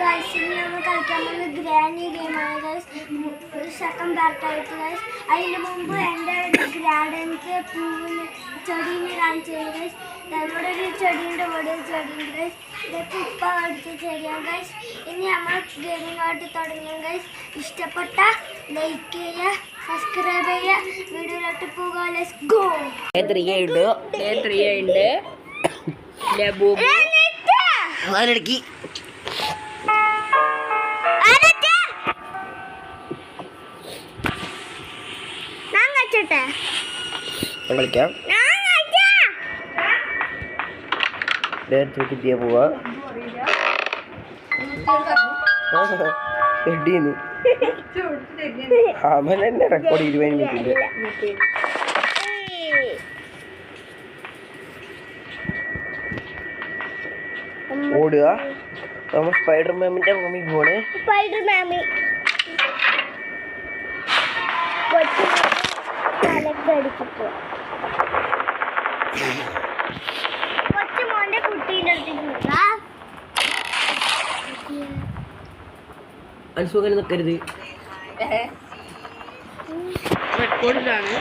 Guys ഇനി നമ്മൾ കളിക്കാൻ പോകുന്നത് ഗ്രാനി ഗെയിമാണ് ഗൈസ്. സെക്കൻഡ് പാർട്ടായിട്ട് ഗൈസ്. അതിന് മുമ്പ് എൻ്റെ ഗ്രാഡൻസ് പൂവിന് ചെടീനെ കാണിച്ചത് ഗൈസ്. നമ്മുടെ ഒരു ചെടീൻ്റെ ഇവിടെ ഒരു ചെടിയുണ്ട് ഗൈസ്. ഇതൊക്കെ ഉപ്പ അടിച്ച ചെടിയാണ് ഗൈസ്. ഇനി നമ്മൾ ഗെയിമിങ്ങായിട്ട് തുടങ്ങും ഗൈസ്. ഇഷ്ടപ്പെട്ട ലൈക്ക് ചെയ്യുക, സബ്സ്ക്രൈബ് ചെയ്യുക. വീഡിയോയിലോട്ട് പോകുക. Let's go. കളിക്കാം. പോവാ അവൻ തന്നെ റെക്കോർഡ് 20 മിനിറ്റിന്റെ ഓടുക. നമ്മൾ സ്പൈഡർ മാമിന്റെ റൂമിൽ പോണേ. സ്പൈഡർ മാമി കൊച്ചുമോന്റെ കുട്ടീൻ്റെ അടുത്തേക്ക് അൽസുഖം നിൽക്കരുത്. റെക്കോർഡിലാണ്.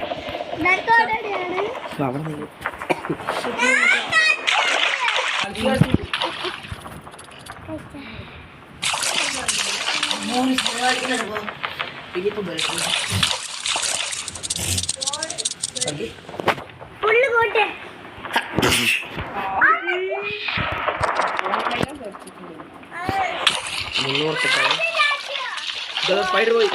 പുള്ളു കോട്ടെ സ്പൈഡർ പോയി.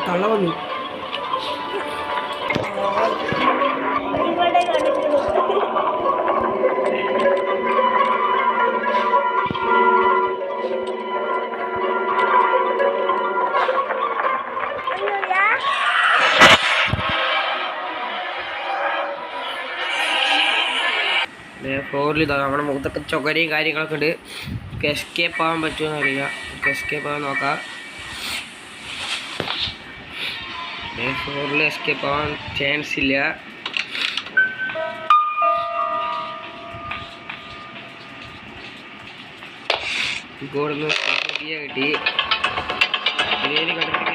തള്ള വന്നു. ഫ്ലോറിൽ ഇതാ നമ്മുടെ മുഖത്തൊക്കെ ചൊകരയും കാര്യങ്ങളൊക്കെ ഉണ്ട്. എസ്കേപ്പ് ആവാൻ പറ്റുമെന്ന് അറിയില്ല. എസ്കേപ്പ് ആവാൻ നോക്കാം. ഫ്ലോറിൽ എസ്കേപ്പ് ആവാൻ ചാൻസ് ഇല്ല. ഇവിടുന്ന് കിട്ടി. ബിരിയാണി കണ്ടിട്ട്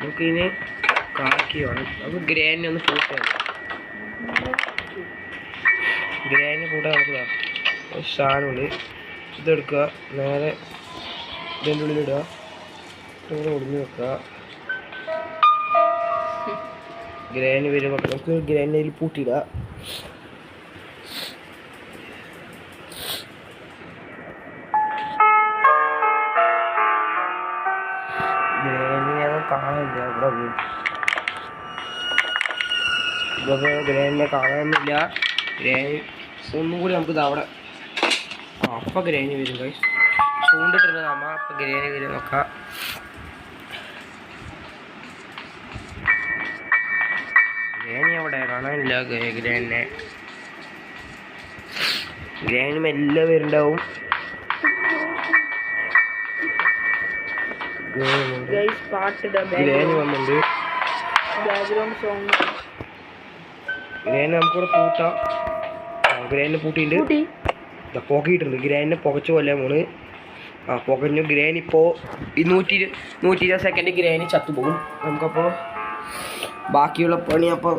നമുക്കിനി കാക്കി വേണം. നമുക്ക് ഗ്രാനി ഒന്ന് കൂട്ടാം. ഗ്രാനി കൂട്ടാൻ നമുക്ക് ഒരു സാധനമുണ്ട്. ഇതെടുക്കുക, നേരെ ഇതിൻ്റെ ഉള്ളിലിടുക, ഇങ്ങനെ ഒടിഞ്ഞ് വെക്കുക. ഗ്രാനി വരുമ്പോൾ നമുക്ക് ഗ്രാനി അതിൽ പൂട്ടിയിടുക. കാണാനില്ല ഇവിടെ ഗ്രാനിനെ കാണാനൊന്നുമില്ല. ഗ്രാനി ഒന്നും കൂടി നമുക്ക് അവിടെ അപ്പം ഗ്രാനി വരും. കൈ ചൂണ്ടിട്ടിരുന്ന അമ്മ അപ്പം ഗ്രാനി വരും. നോക്കാം. ഗ്രാനി അവിടെ കാണാനില്ല. ഗ്രാനിനെ ഗ്രാനി മെല്ലെ വരുന്നുണ്ടാവും. ഗ്രാനി വന്നിട്ടുണ്ട്. ഗ്രാനി നമുക്കിവിടെ പൂട്ടാം. ഗ്രാനിനെ പൂട്ടിയിട്ടുണ്ട്. പുകയിട്ടുണ്ട്. ഗ്രാനിനെ പുകച്ച കൊല്ലാൻ പോണ്. പുകഞ്ഞു. ഗ്രാനി ഇപ്പോൾ 120 സെക്കൻഡ് ഗ്രാനി ചത്തുപോകും. നമുക്കപ്പോൾ ബാക്കിയുള്ള പണി അപ്പോൾ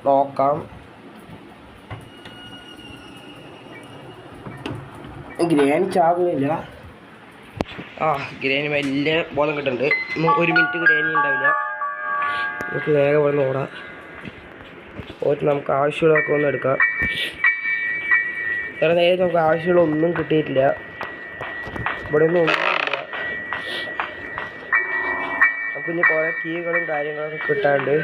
നോക്കാം. ഗ്രാനി ചാകുന്നില്ല. ഗ്രാനി വലിയ ബോധം കിട്ടുന്നുണ്ട്. 1 മിനിറ്റ് ഗ്രാനി ഉണ്ടാവില്ല. നമുക്ക് വേഗം ഇവിടെ നിന്ന് ഓടാം. പോയിട്ട് നമുക്ക് ആവശ്യമുള്ളതൊക്കെ ഒന്ന് എടുക്കാം. വേറെ നേരെ നമുക്ക് ആവശ്യമുള്ള ഒന്നും കിട്ടിയിട്ടില്ല. ഇവിടെ ഒന്നും ഒന്നുമില്ല. നമുക്ക് ഇനി കുറേ കീകളും കാര്യങ്ങളൊക്കെ കിട്ടാണ്ട്.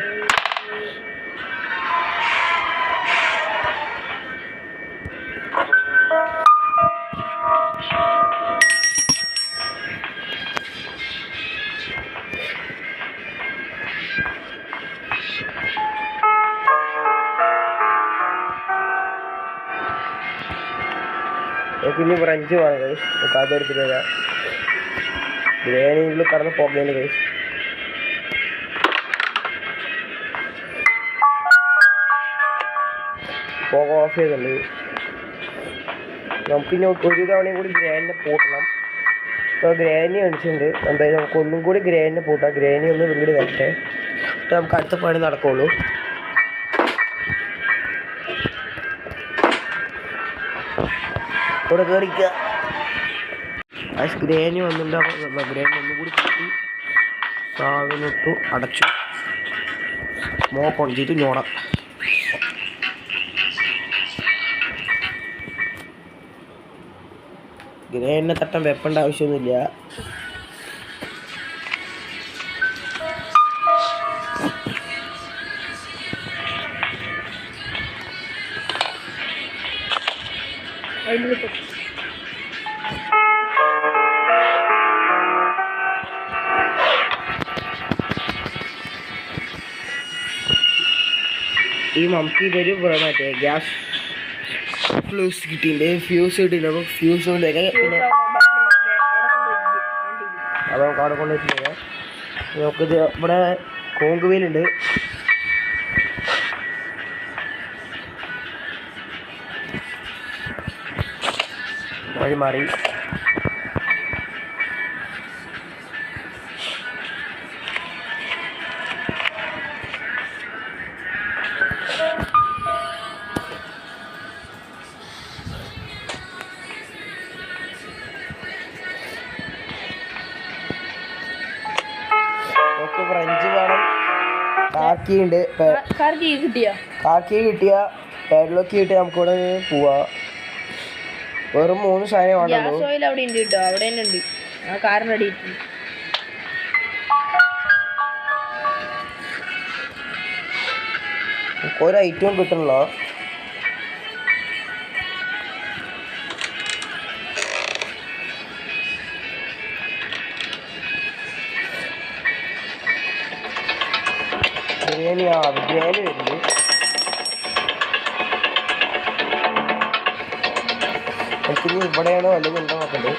നമുക്ക് ഇനി ഫ്രഞ്ച് വേണം കൈസ്. നമുക്ക് അതെടുത്തിട്ട് വരാം. ബിരിയാണിയിൽ കടന്ന് പോകേണ്ട കൈസ്. പോക ഓഫ് ചെയ്തുണ്ട്. നമുക്കിനി ഒരു തവണയും കൂടി ഗ്രാനിനെ പൂട്ടണം. ഇപ്പോൾ ഗ്രാനി അടിച്ചിട്ടുണ്ട്. എന്തായാലും നമുക്ക് ഒന്നും കൂടി ഗ്രാനിനെ പൂട്ടാം. ഗ്രാനി ഒന്ന് വീട് വരട്ടെ, എന്നിട്ട് നമുക്ക് അടുത്ത പണി നടക്കുള്ളൂ. ഇവിടെ കയറിക്കുക. ആ ഗ്രാനി വന്നിട്ടുണ്ട്. അപ്പോൾ ഗ്രാനി ഒന്നും കൂടി കൂട്ടി സാധനമിട്ടു അടച്ചു. കൊണ്ടിട്ട് ഞോടാം. ഗ്രേനിനെ തട്ടാൻ വെപ്പേണ്ട ആവശ്യമൊന്നുമില്ല. ഈ നമുക്ക് ഇതൊരു മറ്റേ ഗ്യാസ് ഫ്ലൂസ് കിട്ടിയിട്ടുണ്ട്. ഫ്യൂസ് കിട്ടിയില്ല. അപ്പോൾ ഫ്യൂസ് കൊണ്ടൊക്കെ പിന്നെ അത് നമുക്ക് അവിടെ കൊണ്ടുപോയിട്ടില്ല. നമുക്കിത് ഇവിടെ കോങ്കുവയിലുണ്ട്. വഴി മാറി. ഫ്രഞ്ച് വേണം. കാക്കിയുണ്ട്. കാക്കി കിട്ടിയ പാഡ്ലോക്ക് കിട്ടിയ നമുക്കിവിടെ പോവാ. വെറും 3 സാധനം വേണമല്ലോ. അവിടെ ഉണ്ട് കേട്ടോ, അവിടെ തന്നെ ഉണ്ട്. ആ കാറിന് അടി ഒരു ഐറ്റവും കിട്ടണല്ലോ. ബിരിയാണി ബിരിയാണി വരുന്നുണ്ട്. എനിക്കിനി ഇവിടെയാണ് വല്ലതും ഉണ്ടോ നോക്കണ്ടേ.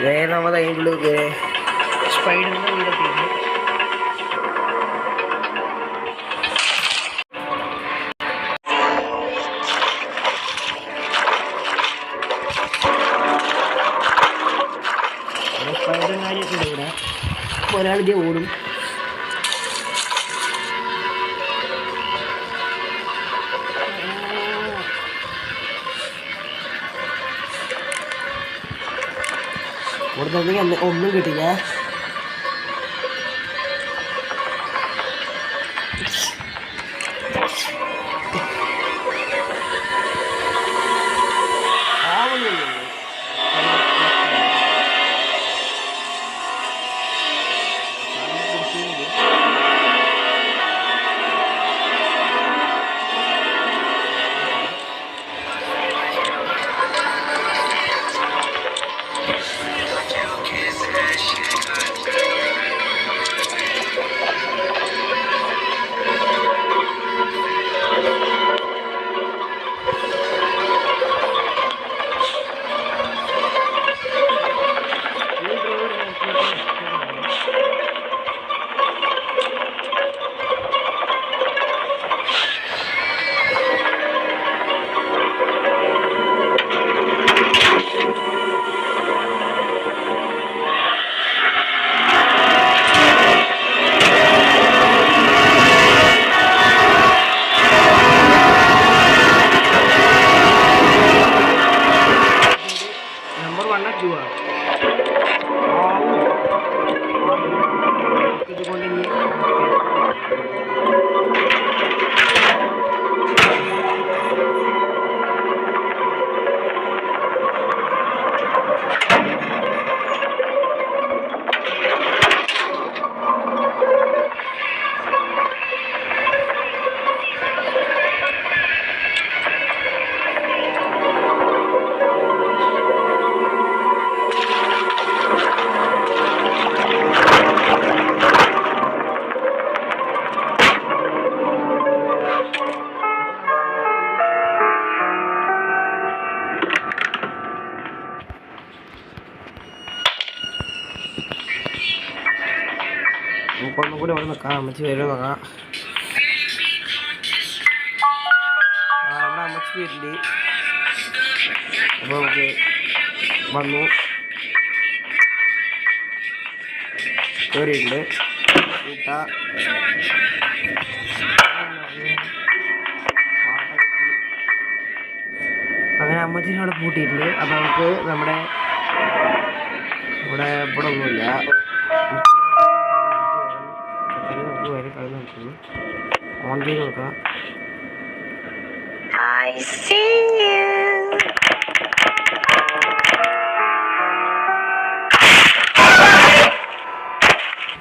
വേഗം അതിൻ്റെ സ്പൈഡറിൻ്റെ വീടൊക്കെ ഉണ്ട്. സ്പൈഡറും കാര്യമൊക്കെ ഉണ്ട് ഇവിടെ. ഒരാളിതേ ഓടും. ഇവിടെ ഒന്നും കിട്ടില്ല. അപ്പോൾ ഒന്നും കൂടി അവിടെ നിൽക്കാം. അമ്മച്ചി വരും നോക്കാം. നമ്മുടെ അമ്മച്ചി വീട്ടിൽ അപ്പോൾ നമുക്ക് വന്നു കയറിയിട്ടുണ്ട്. അങ്ങനെ അമ്മച്ചീനെ അവിടെ പൂട്ടിയിട്ടുണ്ട്. അപ്പോൾ നമുക്ക് നമ്മുടെ ഇവിടെ ഒന്നുമില്ല. നമുക്ക് വരെ കളി നോക്കുന്നു. ഓൺ ചെയ്ത് നോക്കാം.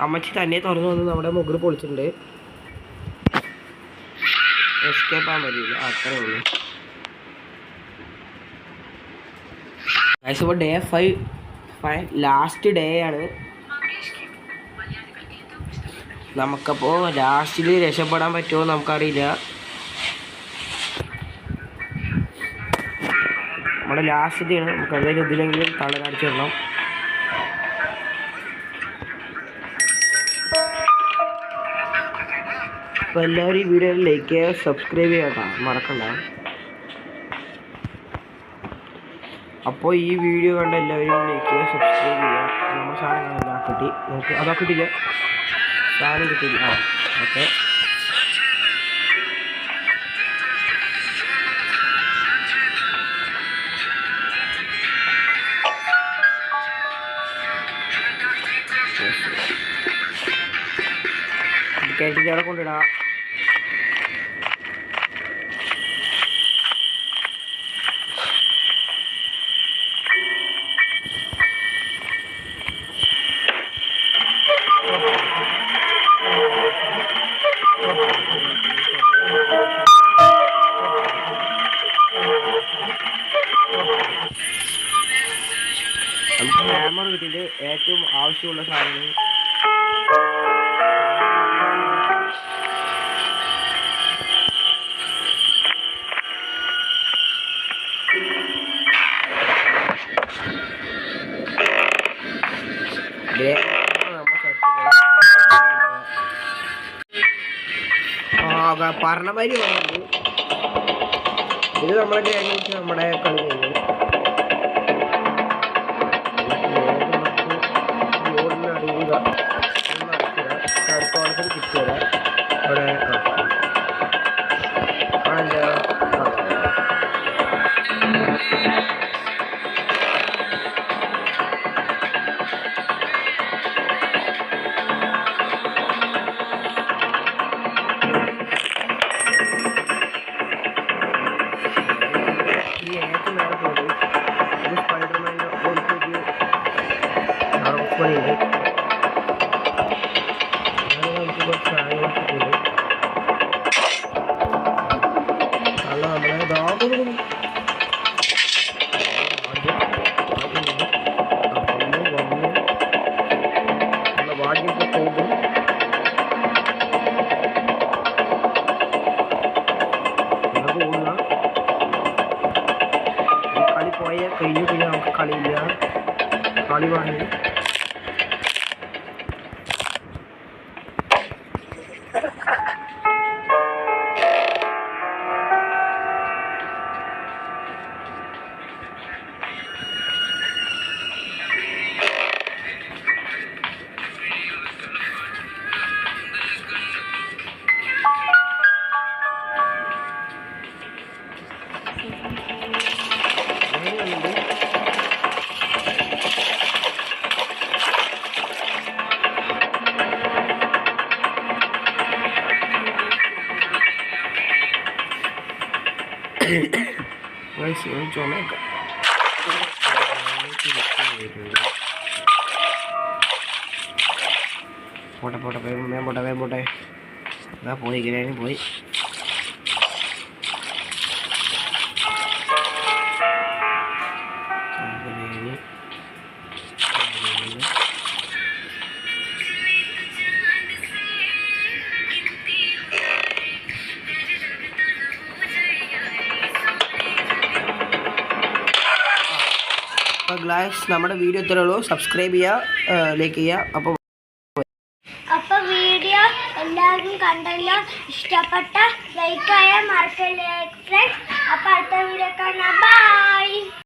അമ്മച്ചി തന്നെ തുറന്നു വന്ന് നമ്മുടെ മുകളിൽ പൊളിച്ചിട്ടുണ്ട്. എസ്കേപ്പ് ആകാൻ പറ്റില്ല. അത്രേ ഉള്ളൂ. ഇപ്പോൾ ഡേ 5 ലാസ്റ്റ് ഡേ ആണ്. നമുക്കപ്പോൾ ലാസ്റ്റിൽ രക്ഷപ്പെടാൻ പറ്റുമോ നമുക്കറിയില്ല. നമ്മുടെ ലാസ്റ്റിലാണ്. നമുക്ക് എന്തായാലും ഇതിലെങ്കിലും തളരടിച്ചു തരണം. അപ്പോൾ എല്ലാവരും ഈ വീഡിയോ ലൈക്ക് ചെയ്യുക, സബ്സ്ക്രൈബ് ചെയ്യാട്ടോ, മറക്കണ്ട. അപ്പോൾ ഈ വീഡിയോ കണ്ട എല്ലാവരും ലൈക്ക് ചെയ്യുക, സബ്സ്ക്രൈബ് ചെയ്യുക. നമ്മൾ സാധനങ്ങളെല്ലാം കിട്ടി. നമുക്ക് അതാ കിട്ടില്ല, സാധനം കിട്ടില്ല. ഓക്കെ. കേട്ടിട്ട് അവിടെ കൊണ്ടിടാം. നമുക്ക് ഹാമർ കിട്ടിയിട്ട് ഏറ്റവും ആവശ്യമുള്ള സാധനങ്ങൾ പറഞ്ഞമാതിരി പറയുന്നത്. ഇത് നമ്മളെ ഗ്രാൻഡ് നമ്മുടെ കളി കഴിഞ്ഞു. ബോർഡിന് അടിയുക അടുത്ത ഓണത്തിൽ കിട്ടുക അവിടെ ആണല്ലോ. കളി പോയ കഴിഞ്ഞു, പിന്നെ നമുക്ക് കളിയില്ല. കളി പറഞ്ഞു ചുമക്ക പോട്ടെ പോട്ടെ വേഗം പോട്ടെ വേഗം പോട്ടെ. അതാ പോയി ഗ്രാനി പോയി. അപ്പോൾ ഗ്ലാസ് നമ്മുടെ വീഡിയോ ഇത്രേ ഉള്ളൂ. സബ്സ്ക്രൈബ് ചെയ്യുക, ലൈക്ക് ചെയ്യുക. അപ്പോൾ വീഡിയോ എല്ലാവരും കണ്ടല്ലോ. ഇഷ്ടപ്പെട്ട ലൈക്ക് ചെയ്യാൻ മറക്കല്ലേ ഫ്രണ്ട്സ്. അപ്പോൾ അടുത്ത വീഡിയോ കാണാം. ബൈ.